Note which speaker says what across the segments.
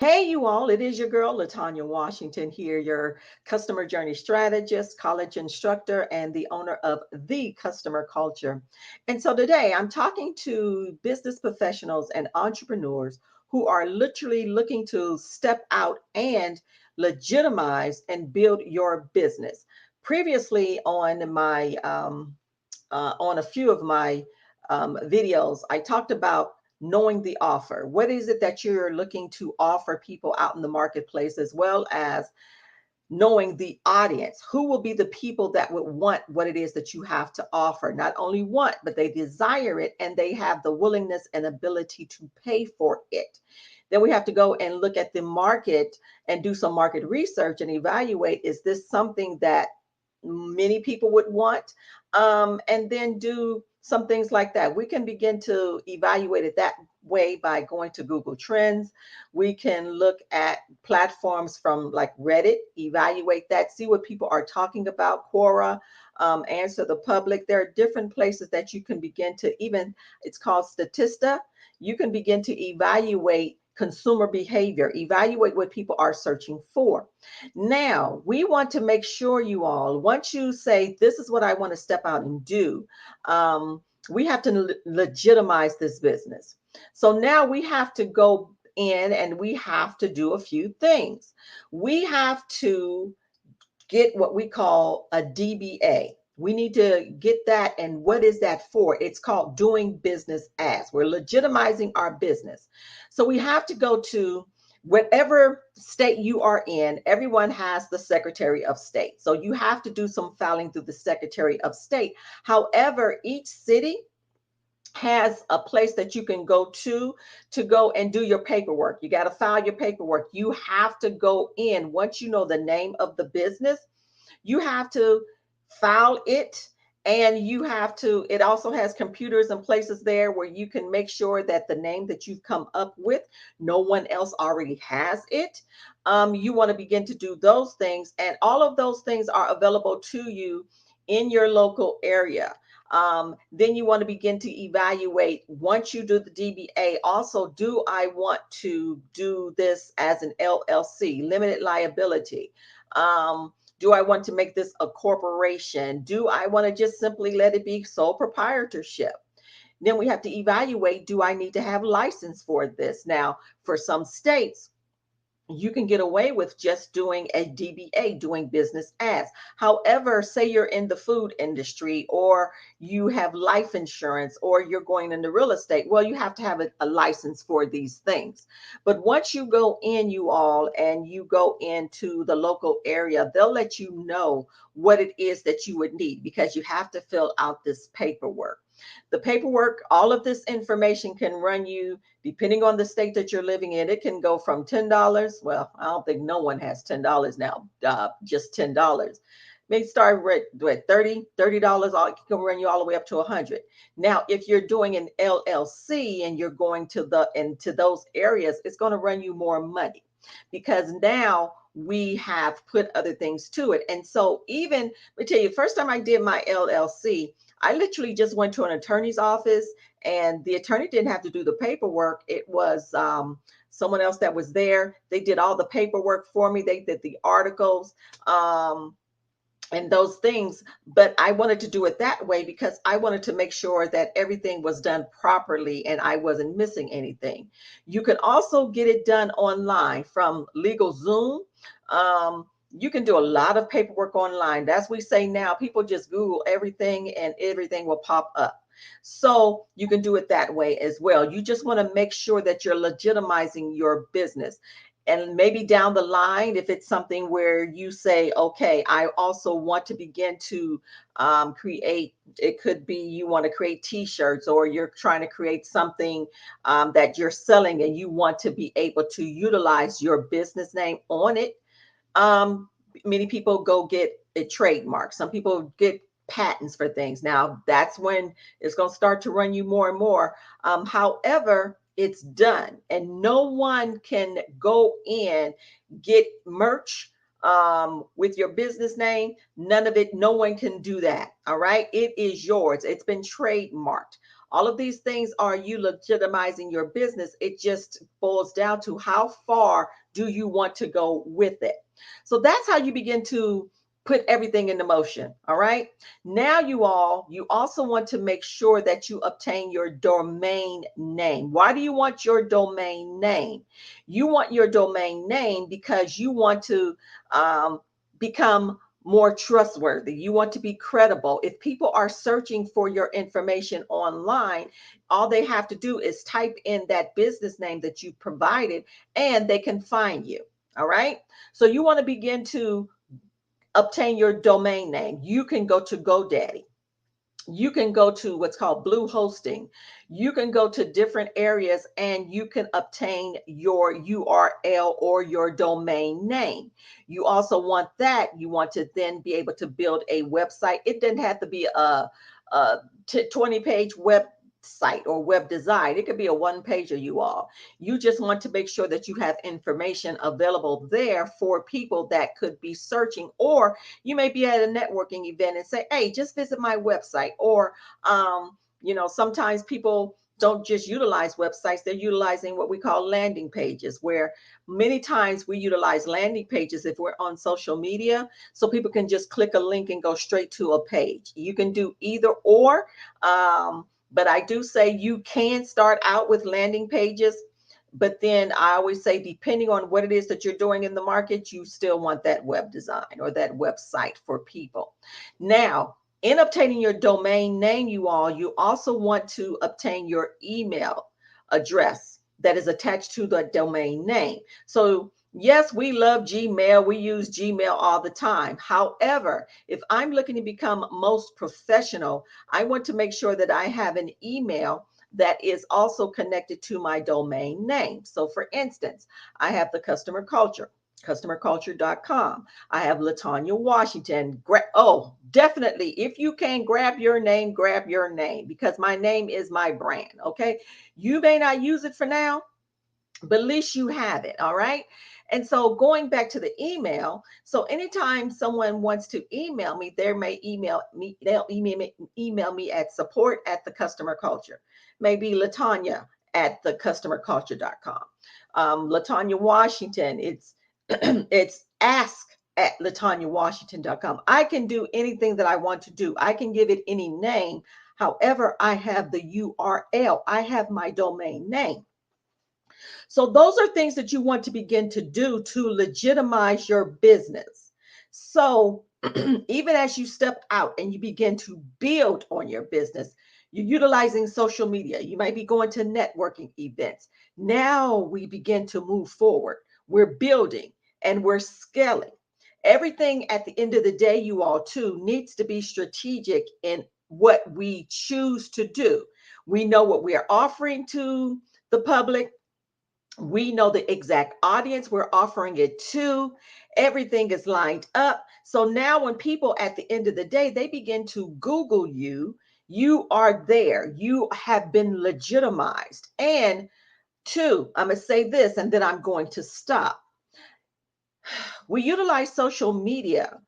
Speaker 1: Hey, you all, it is your girl, Latanya Washington here, your customer journey strategist, college instructor, and the owner of The Customer Culture. And so today I'm talking to business professionals and entrepreneurs who are literally looking to step out and legitimize and build your business. Previously on a few of my videos, I talked about knowing the offer. What is it that you're looking to offer people out in the marketplace, as well as knowing the audience? Who will be the people that would want what it is that you have to offer? Not only want, but they desire it and they have the willingness and ability to pay for it. Then we have to go and look at the market and do some market research and evaluate, is this something that many people would want? And then do some things like that. We can begin to evaluate it that way by going to Google Trends. We can look at platforms from like Reddit, evaluate that, see what people are talking about, Quora, Answer the Public. There are different places that you can begin to even, it's called Statista. You can begin to evaluate consumer behavior, evaluate what people are searching for. Now, we want to make sure, you all, once you say, this is what I want to step out and do, we have to legitimize this business. So now we have to go in and we have to do a few things. We have to get what we call a DBA. We need to get that. And what is that for? It's called doing business as. We're legitimizing our business. So we have to go to whatever state you are in. Everyone has the Secretary of State. So you have to do some filing through the Secretary of State. However, each city has a place that you can go to go and do your paperwork. You got to file your paperwork. You have to go in once you know the name of the business. You have to file it, and you have to, it also has computers and places there where you can make sure that the name that you've come up with, no one else already has it. You want to begin to do those things, and all of those things are available to you in your local area. Then you want to begin to evaluate, once you do the DBA, also, do I want to do this as an LLC, limited liability? Do I want to make this a corporation? Do I want to just simply let it be sole proprietorship? Then we have to evaluate, do I need to have license for this? Now, for some states, you can get away with just doing a DBA, doing business as. However, say you're in the food industry, or you have life insurance, or you're going into real estate, well, you have to have a license for these things. But once you go in, you all, and you go into the local area, they'll let you know what it is that you would need, because you have to fill out this paperwork. The paperwork, all of this information can run you, depending on the state that you're living in, it can go from $10. Well, I don't think no one has $10 now, just $10. Maybe start with $30, all it can run you all the way up to 100. Now, if you're doing an LLC and you're going into those areas, it's going to run you more money, because now we have put other things to it. And so, even, let me tell you, first time I did my LLC, I literally just went to an attorney's office, and the attorney didn't have to do the paperwork. It was someone else that was there. They did all the paperwork for me. They did the articles. And those things, but I wanted to do it that way because I wanted to make sure that everything was done properly and I wasn't missing anything. You can also get it done online from LegalZoom. You can do a lot of paperwork online. As we say now, people just Google everything and everything will pop up. So you can do it that way as well. You just want to make sure that you're legitimizing your business. And maybe down the line, if it's something where you say, okay, I also want to begin to create, it could be you want to create t-shirts, or you're trying to create something that you're selling and you want to be able to utilize your business name on it. Many people go get a trademark. Some people get patents for things. Now, that's when it's going to start to run you more and more. However, it's done, and no one can go in, get merch with your business name. None of it. No one can do that. All right. It is yours. It's been trademarked. All of these things are you legitimizing your business. It just boils down to how far do you want to go with it. So that's how you begin to put everything into motion. All right. Now, you also want to make sure that you obtain your domain name. Why do you want your domain name? You want your domain name because you want to become more trustworthy. You want to be credible. If people are searching for your information online, all they have to do is type in that business name that you provided and they can find you. All right. So you want to begin to obtain your domain name. You can go to GoDaddy. You can go to what's called Blue Hosting. You can go to different areas and you can obtain your URL or your domain name. You also want that. You want to then be able to build a website. It doesn't have to be a 20-page website or web design. It could be a one pager, you all. You just want to make sure that you have information available there for people that could be searching, or you may be at a networking event and say, hey, just visit my website. Or, sometimes people don't just utilize websites, they're utilizing what we call landing pages, where many times we utilize landing pages if we're on social media, so people can just click a link and go straight to a page. You can do either or. But I do say you can start out with landing pages. But then I always say, depending on what it is that you're doing in the market, you still want that web design or that website for people. Now, in obtaining your domain name, you also want to obtain your email address that is attached to the domain name. So yes, we love Gmail. We use Gmail all the time. However, if I'm looking to become most professional, I want to make sure that I have an email that is also connected to my domain name. So for instance, I have the customer culture, customerculture.com. I have Latanya Washington. Oh, definitely. If you can grab your name, because my name is my brand. Okay. You may not use it for now, but at least you have it. All right. And so going back to the email, so anytime someone wants to email me, they may email me, they'll email me at support at the customer culture, maybe Latanya at the customerculture.com. Latanya Washington, it's ask at latonyawashington.com. I can do anything that I want to do. I can give it any name. However, I have the URL. I have my domain name. So those are things that you want to begin to do to legitimize your business. So even as you step out and you begin to build on your business, you're utilizing social media. You might be going to networking events. Now we begin to move forward. We're building and we're scaling. Everything at the end of the day, you all too, needs to be strategic in what we choose to do. We know what we are offering to the public. We know the exact audience we're offering it to. Everything is lined up. So now when people at the end of the day, they begin to Google you, you are there. You have been legitimized. And two, I'm going to say this and then I'm going to stop. We utilize social media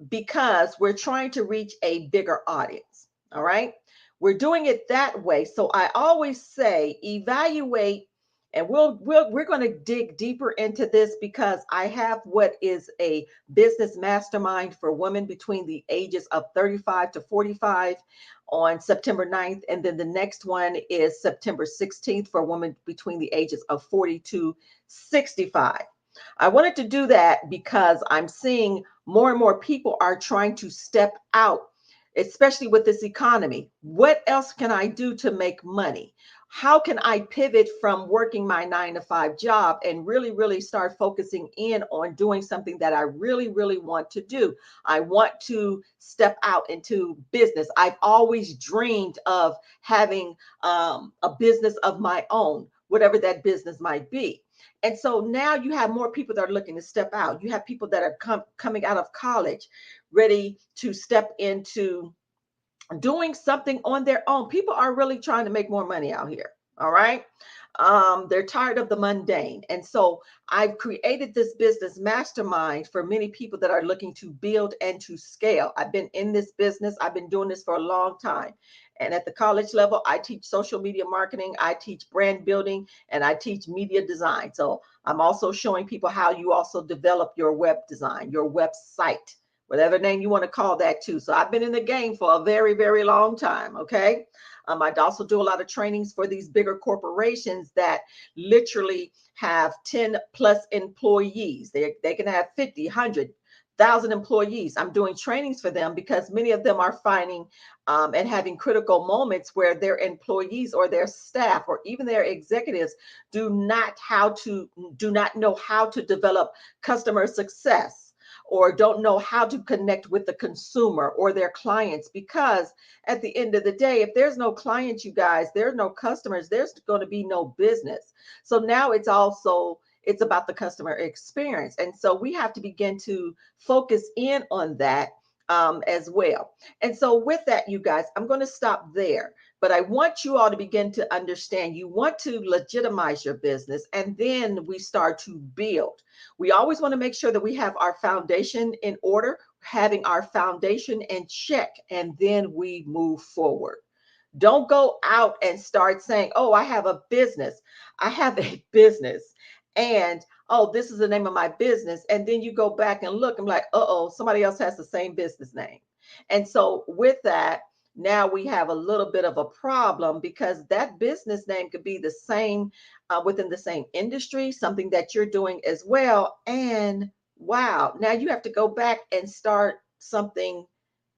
Speaker 1: because we're trying to reach a bigger audience. All right. We're doing it that way. So I always say evaluate, and we're going to dig deeper into this because I have what is a business mastermind for women between the ages of 35 to 45 on September 9th. And then the next one is September 16th for women between the ages of 40 to 65. I wanted to do that because I'm seeing more and more people are trying to step out, especially with this economy. What else can I do to make money? How can I pivot from working my 9-to-5 job and really, really start focusing in on doing something that I really, really want to do? I want to step out into business. I've always dreamed of having a business of my own, whatever that business might be. And so now you have more people that are looking to step out. You have people that are coming out of college, ready to step into doing something on their own. People are really trying to make more money out here. All right. They're tired of the mundane. And so I've created this business mastermind for many people that are looking to build and to scale. I've been in this business, I've been doing this for a long time. And at the college level, I teach social media marketing, I teach brand building, and I teach media design. So I'm also showing people how you also develop your web design, your website, whatever name you want to call that too. So I've been in the game for a very, very long time. Okay. I also do a lot of trainings for these bigger corporations that literally have 10 plus employees. They can have 50, 100,000 employees. I'm doing trainings for them because many of them are finding and having critical moments where their employees or their staff or even their executives do not know how to develop customer success or don't know how to connect with the consumer or their clients, because at the end of the day, if there's no clients, you guys, there's no customers, there's going to be no business. So now it's about the customer experience. And so we have to begin to focus in on that as well. And so with that, you guys, I'm going to stop there. But I want you all to begin to understand you want to legitimize your business, and then we start to build. We always want to make sure that we have our foundation in order, having our foundation in check, and then we move forward. Don't go out and start saying, oh, I have a business. I have a business. And oh, this is the name of my business. And then you go back and look and like, uh-oh, somebody else has the same business name. And so with that, now we have a little bit of a problem because that business name could be the same within the same industry, something that you're doing as well. And wow, now you have to go back and start something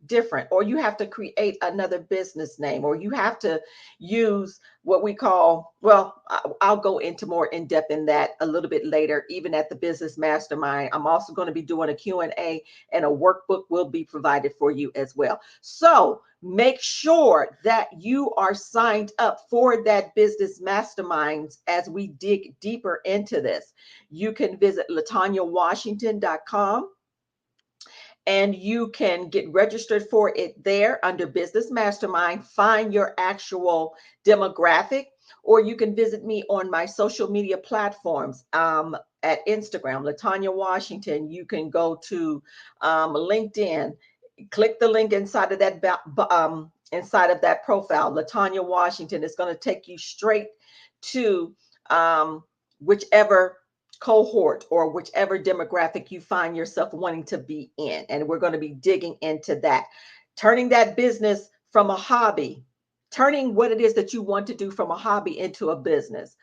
Speaker 1: different, or you have to create another business name, or you have to use what we call, well, I'll go into more in depth in that a little bit later, even at the business mastermind. I'm also going to be doing a Q&A, and a workbook will be provided for you as well. So make sure that you are signed up for that business masterminds as we dig deeper into this. You can visit latonyawashington.com and you can get registered for it there under Business Mastermind. Find your actual demographic, or you can visit me on my social media platforms at Instagram, Latanya Washington. You can go to LinkedIn, click the link inside of that profile, Latanya Washington. It's going to take you straight to whichever cohort or whichever demographic you find yourself wanting to be in. And we're going to be digging into that, turning that business from a hobby, turning what it is that you want to do from a hobby into a business.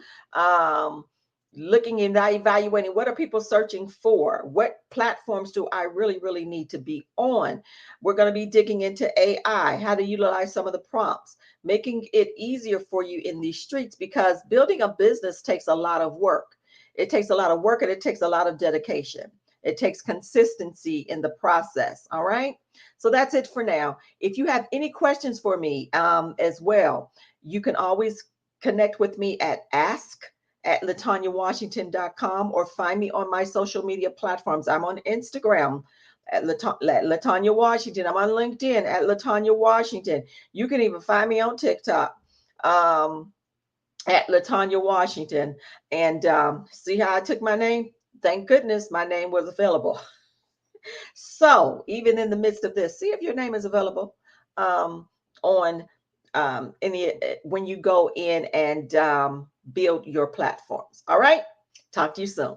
Speaker 1: Looking and evaluating, what are people searching for? What platforms do I really, really need to be on? We're going to be digging into AI, how to utilize some of the prompts, making it easier for you in these streets, because building a business takes a lot of work. It takes a lot of work and it takes a lot of dedication. It takes consistency in the process. All right. So that's it for now. If you have any questions for me as well, you can always connect with me at ask@latonyawashington.com, or find me on my social media platforms. I'm on Instagram at Latanya Washington. I'm on LinkedIn at Latanya Washington. You can even find me on TikTok. At Latanya Washington. And see how I took my name? Thank goodness my name was available. So even in the midst of this, see if your name is available on when you go in and build your platforms. All right. Talk to you soon.